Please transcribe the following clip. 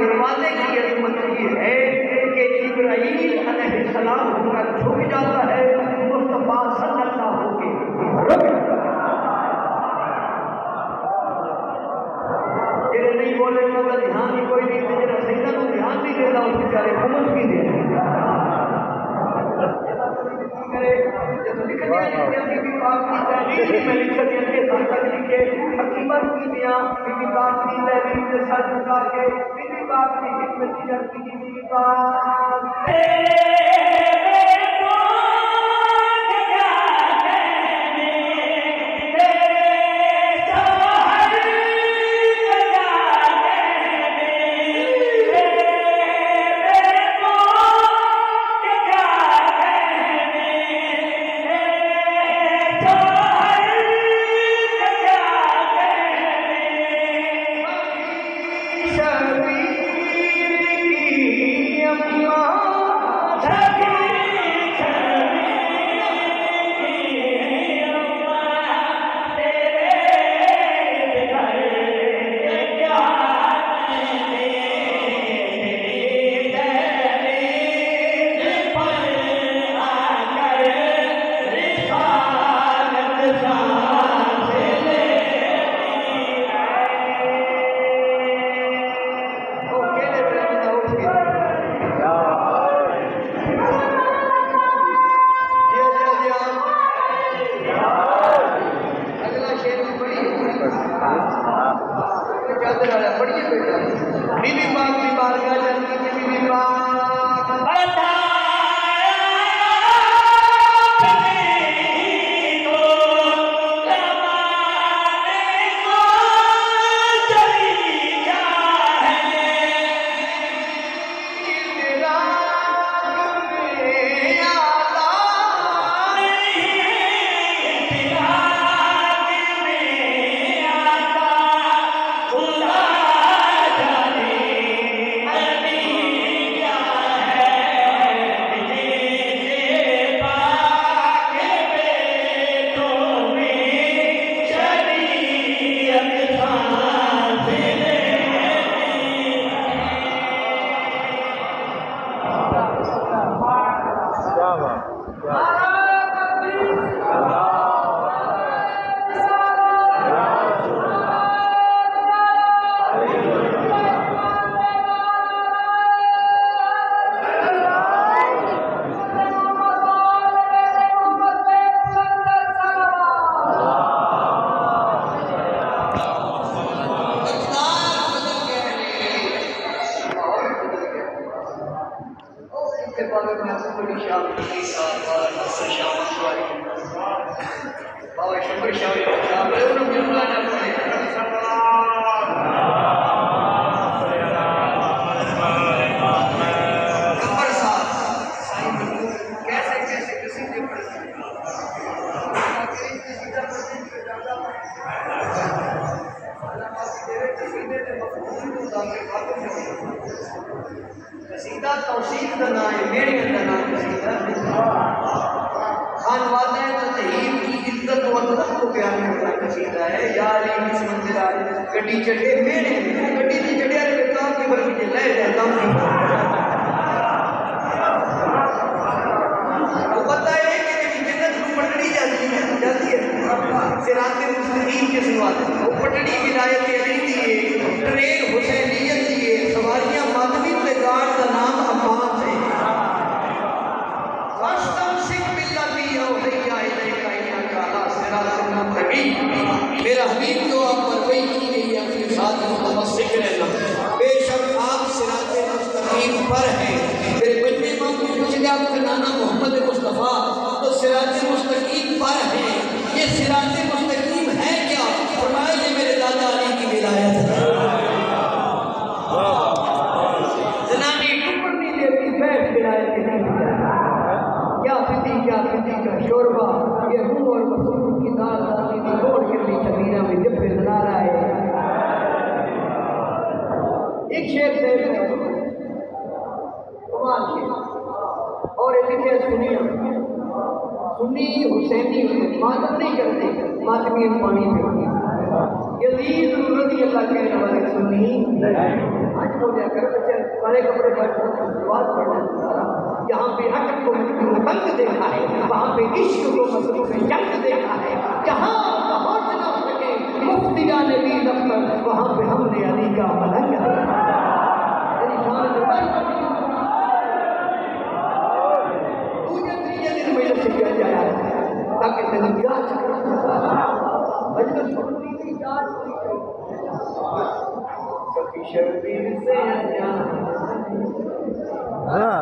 दरवाजे की अजमत ये है कि जिब्राईल अलैहिस्सलाम होकर झुक जाता है, मुस्तफा सल्लल्लाहु के रुक जाता है। जेरे नहीं बोले मगर ध्यान ही कोई नहीं, जेरा सैयदा को ध्यान नहीं देता उस बेचारे खुमस भी दे करे। जब लिख दिया बीबी पाक की तहरीर में लिख दिया के साथ लिखे हकीमत की दिया बीबी पाक की तहरीर से सर झुका के बीबी पाक की खिदमत की जाती है। बीबी पाक बीबी पाक की बारगाह जाती है। बीबी पाक कसीदा तौसीफ का नाम है, मेरे अंदर नाम कसीदा खान वाला है तो तहीम की इज्जत और अदब को बयान करना कसीदा है। यार ये इस मंदिर आ गड्डी चढ़े मेरे गड्डी की चढ़िया रे काम की बल्कि ले जाता हूं। वो पता है कि जन्नत को पटड़ी जाती है सिराते मुस्तकीम के सिवा वो पटड़ी विलायत अली दिए ट्रेन हुसैनियत दिए सवारियां माधवी पे गाड़ का नाम अम्मास है। मेरा हबीब जो आप पर वही की गई है अपने साथ मुतमस्सिक रहना। बेशक आप सिराते मुस्तकीम पर हैं। मेरे बच्चे माँ को पूछ लिया आपका नाना मोहम्मद मुस्तफ़ा तो सिराते मुस्तकीम पर हैं। ये सिराते मुस्तकीम है क्या? फरमाया ये मेरे दादा अली की विलायत है। जनानी टुकड़ नहीं देती बैठ विलायत नहीं क्या फिदी का शोरबा ये रूह और मसूर की दाल दादी की तोड़ के लिए चमीना में जब फिजला रहा है। एक शेर से कमाल शेर और लिखे सुनिए सुन्नी हुसैनी मातम नहीं करते मातमी पानी पे यजीद रज़ी अल्लाह कहने वाले सुन्नी आज बोलिया कर बच्चे काले कपड़े पर शुरुआत पढ़ना जहाँ पे हक को तंग देखा है वहाँ पे इश्क को मसलों में जंग देखा है जहाँ पहुँच न सके मुफ्तिया नबी दफ्तर वहाँ पे हमने अली का मलंग से किया जाया ताकि तनिया शबीर से हाँ